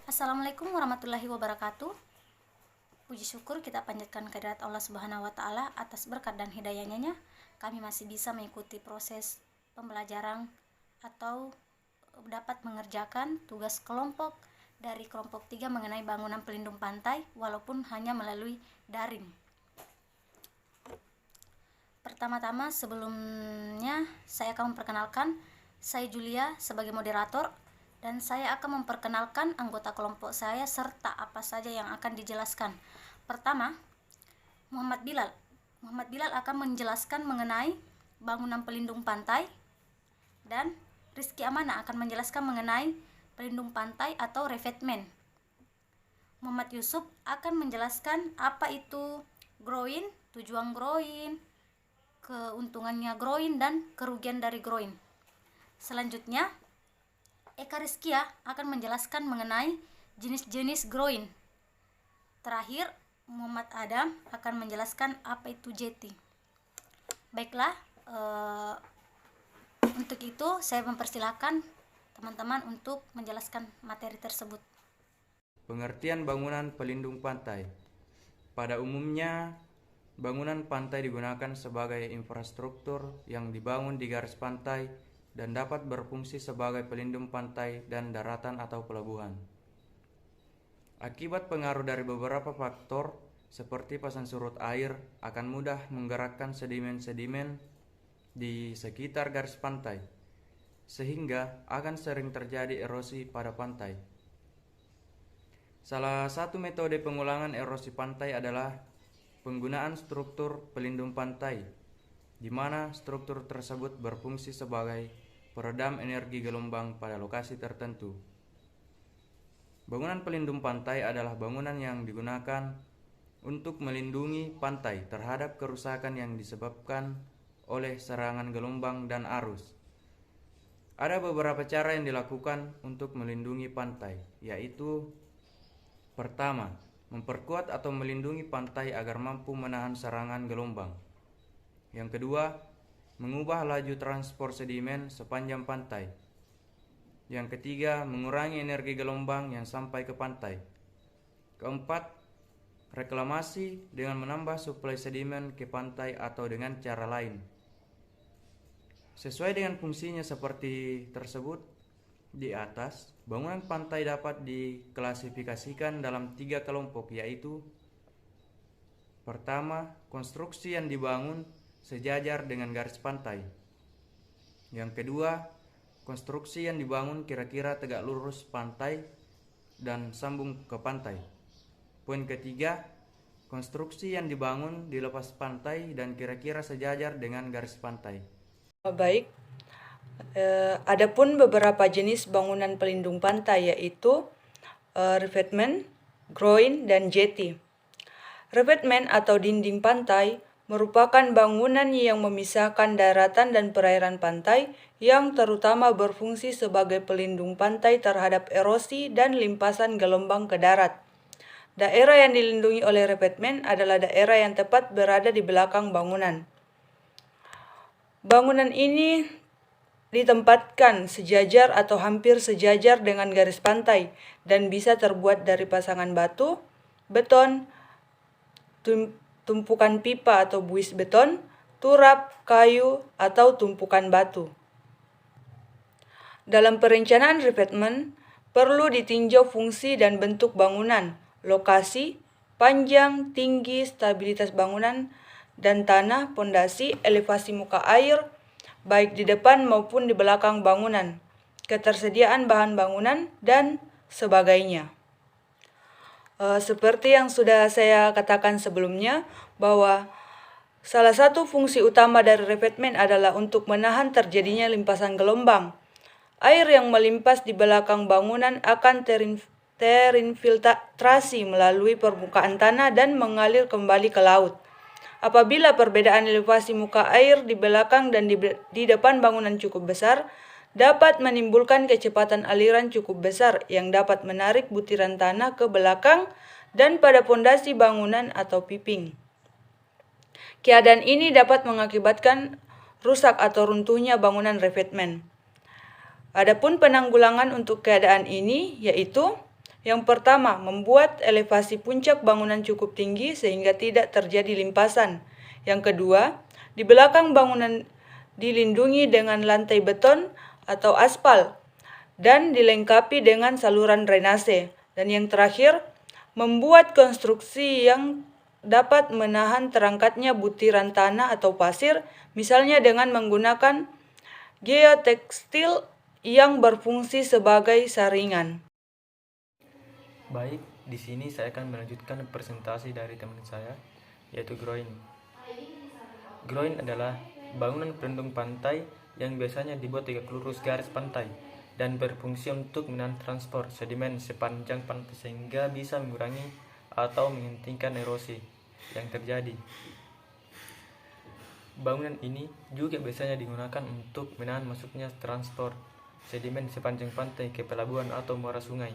Assalamualaikum warahmatullahi wabarakatuh. Puji syukur kita panjatkan kehadirat Allah Subhanahu wa taala atas berkat dan hidayahnya. Kami masih bisa mengikuti proses pembelajaran atau dapat mengerjakan tugas kelompok dari kelompok 3 mengenai bangunan pelindung pantai walaupun hanya melalui daring. Pertama-tama sebelumnya saya akan memperkenalkan, saya Julia sebagai moderator dan saya akan memperkenalkan anggota kelompok saya serta apa saja yang akan dijelaskan. Pertama, Muhammad Bilal. Muhammad Bilal akan menjelaskan mengenai bangunan pelindung pantai dan Rizky Amana akan menjelaskan mengenai pelindung pantai atau revetment. Muhammad Yusuf akan menjelaskan apa itu groin, tujuan groin, keuntungannya groin dan kerugian dari groin. Selanjutnya, Eka Rizkia akan menjelaskan mengenai jenis-jenis groin. Terakhir, Muhammad Adam akan menjelaskan apa itu jeti. Baiklah, untuk itu saya mempersilahkan teman-teman untuk menjelaskan materi tersebut. Pengertian bangunan pelindung pantai. Pada umumnya, bangunan pantai digunakan sebagai infrastruktur yang dibangun di garis pantai dan dapat berfungsi sebagai pelindung pantai dan daratan atau pelabuhan. Akibat pengaruh dari beberapa faktor seperti pasang surut air akan mudah menggerakkan sedimen-sedimen di sekitar garis pantai, sehingga akan sering terjadi erosi pada pantai. Salah satu metode pengulangan erosi pantai adalah penggunaan struktur pelindung pantai, di mana struktur tersebut berfungsi sebagai peredam energi gelombang pada lokasi tertentu. Bangunan pelindung pantai adalah bangunan yang digunakan untuk melindungi pantai terhadap kerusakan yang disebabkan oleh serangan gelombang dan arus. Ada beberapa cara yang dilakukan untuk melindungi pantai, yaitu: pertama, memperkuat atau melindungi pantai agar mampu menahan serangan gelombang. Yang kedua, mengubah laju transport sedimen sepanjang pantai. Yang ketiga, mengurangi energi gelombang yang sampai ke pantai. Keempat, reklamasi dengan menambah suplai sedimen ke pantai atau dengan cara lain. Sesuai dengan fungsinya seperti tersebut di atas, bangunan pantai dapat diklasifikasikan dalam 3 kelompok, yaitu: pertama, konstruksi yang dibangun sejajar dengan garis pantai. Yang kedua, konstruksi yang dibangun kira-kira tegak lurus pantai dan sambung ke pantai. Poin ketiga, konstruksi yang dibangun di lepas pantai dan kira-kira sejajar dengan garis pantai. Baik, adapun beberapa jenis bangunan pelindung pantai yaitu revetment, groin, dan jetty. Revetment atau dinding pantai merupakan bangunan yang memisahkan daratan dan perairan pantai yang terutama berfungsi sebagai pelindung pantai terhadap erosi dan limpasan gelombang ke darat. Daerah yang dilindungi oleh revetment adalah daerah yang tepat berada di belakang bangunan. Bangunan ini ditempatkan sejajar atau hampir sejajar dengan garis pantai dan bisa terbuat dari pasangan batu, beton, tumpukan pipa atau buis beton, turap, kayu, atau tumpukan batu. Dalam perencanaan revetment, perlu ditinjau fungsi dan bentuk bangunan, lokasi, panjang, tinggi, stabilitas bangunan dan tanah, pondasi, elevasi muka air, baik di depan maupun di belakang bangunan, ketersediaan bahan bangunan, dan sebagainya. Seperti yang sudah saya katakan sebelumnya, bahwa salah satu fungsi utama dari revetment adalah untuk menahan terjadinya limpasan gelombang. Air yang melimpas di belakang bangunan akan terinfiltrasi melalui permukaan tanah dan mengalir kembali ke laut. Apabila perbedaan elevasi muka air di belakang dan di depan bangunan cukup besar, dapat menimbulkan kecepatan aliran cukup besar yang dapat menarik butiran tanah ke belakang dan pada pondasi bangunan atau piping. Keadaan ini dapat mengakibatkan rusak atau runtuhnya bangunan revetment. Adapun penanggulangan untuk keadaan ini yaitu Yang pertama, membuat elevasi puncak bangunan cukup tinggi sehingga tidak terjadi limpasan. Yang kedua, di belakang bangunan dilindungi dengan lantai beton atau aspal dan dilengkapi dengan saluran drainase. Dan yang terakhir, membuat konstruksi yang dapat menahan terangkatnya butiran tanah atau pasir, misalnya dengan menggunakan geotekstil yang berfungsi sebagai saringan. Baik, di sini saya akan melanjutkan presentasi dari teman saya, yaitu groin. Groin adalah bangunan pelindung pantai yang biasanya dibuat tegak lurus garis pantai dan berfungsi untuk menahan transport sedimen sepanjang pantai sehingga bisa mengurangi atau menghentikan erosi yang terjadi. Bangunan ini juga biasanya digunakan untuk menahan masuknya transport sedimen sepanjang pantai ke pelabuhan atau muara sungai.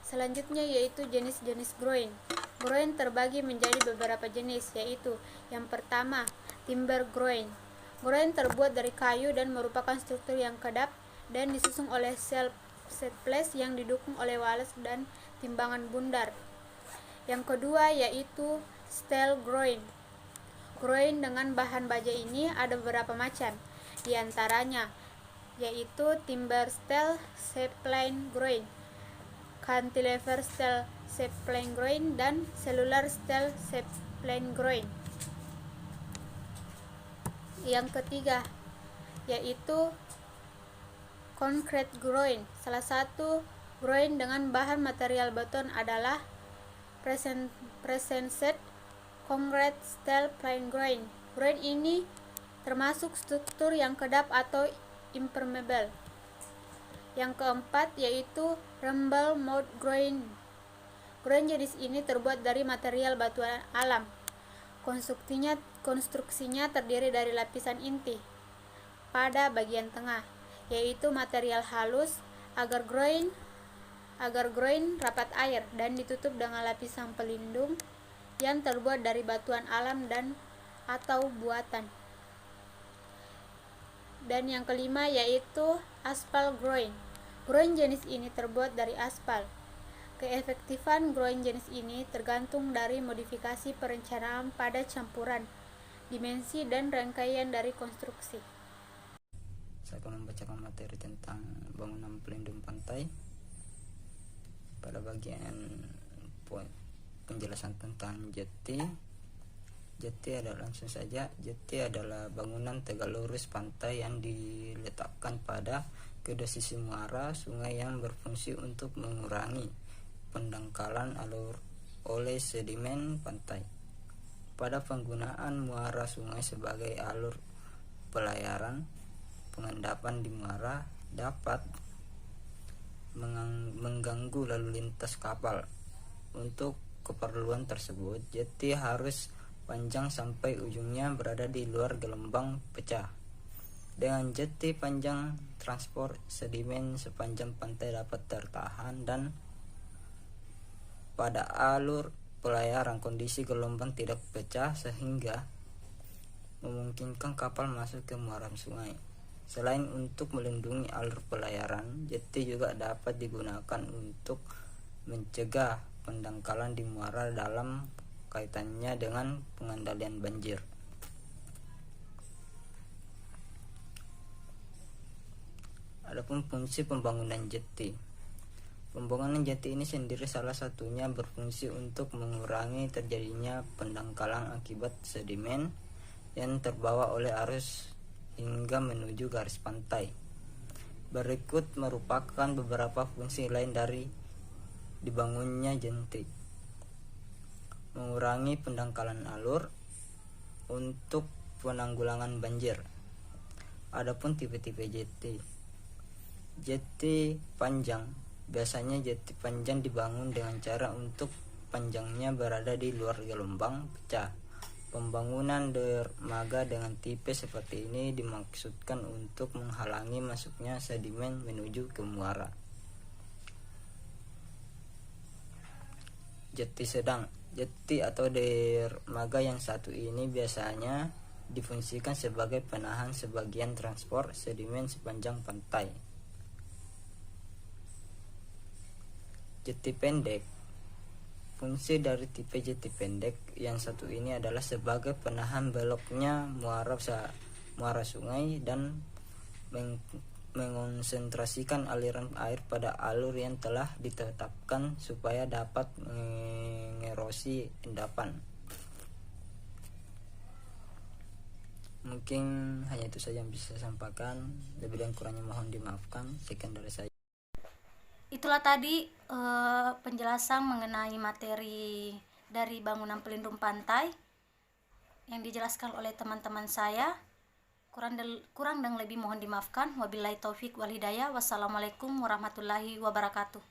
Selanjutnya yaitu jenis-jenis groin. Groin terbagi menjadi beberapa jenis, yaitu yang pertama, timber groin. Groin terbuat dari kayu dan merupakan struktur yang kedap dan disusun oleh sel set place yang didukung oleh wales dan timbangan bundar. Yang kedua yaitu steel groin. Groin dengan bahan baja ini ada beberapa macam, di antaranya yaitu timber steel sapling groin, cantilever steel sapling groin, dan cellular steel sapling groin. Yang ketiga yaitu concrete groin. Salah satu groin dengan bahan material beton adalah present concrete steel plain groin. Groin ini termasuk struktur yang kedap atau impermeable. Yang keempat yaitu rumble mold groin. Groin jenis ini terbuat dari material batuan alam. Konstruksinya terdiri dari lapisan inti pada bagian tengah, yaitu material halus agar groin rapat air dan ditutup dengan lapisan pelindung yang terbuat dari batuan alam dan atau buatan. Dan yang kelima yaitu aspal groin. Groin jenis ini terbuat dari aspal. Keefektifan groin jenis ini tergantung dari modifikasi perencanaan pada campuran, dimensi, dan rangkaian dari konstruksi. Saya akan membacakan materi tentang bangunan pelindung pantai. Pada bagian penjelasan tentang jetty adalah langsung saja. Jetty adalah bangunan tegak lurus pantai yang diletakkan pada kedua sisi muara sungai yang berfungsi untuk mengurangi pendangkalan alur oleh sedimen pantai. Pada penggunaan muara sungai sebagai alur pelayaran, pengendapan di muara dapat mengganggu lalu lintas kapal. Untuk keperluan tersebut, jetty harus panjang sampai ujungnya berada di luar gelombang pecah. Dengan jetty panjang, transport sedimen sepanjang pantai dapat tertahan dan pada alur pelayaran kondisi gelombang tidak pecah sehingga memungkinkan kapal masuk ke muara sungai. Selain untuk melindungi alur pelayaran, jetty juga dapat digunakan untuk mencegah pendangkalan di muara dalam kaitannya dengan pengendalian banjir. Adapun fungsi pembangunan jetty. Pembangunan jetty ini sendiri salah satunya berfungsi untuk mengurangi terjadinya pendangkalan akibat sedimen yang terbawa oleh arus hingga menuju garis pantai. Berikut merupakan beberapa fungsi lain dari dibangunnya jetty. Mengurangi pendangkalan alur untuk penanggulangan banjir. Adapun tipe-tipe jetty. Jetty panjang. Biasanya jetty panjang dibangun dengan cara untuk panjangnya berada di luar gelombang pecah. Pembangunan dermaga dengan tipe seperti ini dimaksudkan untuk menghalangi masuknya sedimen menuju ke muara. Jetty sedang. Jetty atau dermaga yang satu ini biasanya difungsikan sebagai penahan sebagian transport sedimen sepanjang pantai. Jeti pendek. Fungsi dari tipe jeti pendek yang satu ini adalah sebagai penahan beloknya muara sungai dan mengonsentrasikan aliran air pada alur yang telah ditetapkan supaya dapat mengerosi endapan. Mungkin hanya itu saja yang bisa saya sampaikan. Lebih dan kurangnya mohon dimaafkan. Sekian dari saya. Itulah tadi penjelasan mengenai materi dari bangunan pelindung pantai yang dijelaskan oleh teman-teman saya. Kurang dan lebih mohon dimaafkan. Wabillahi taufik wal hidayah. Wassalamualaikum warahmatullahi wabarakatuh.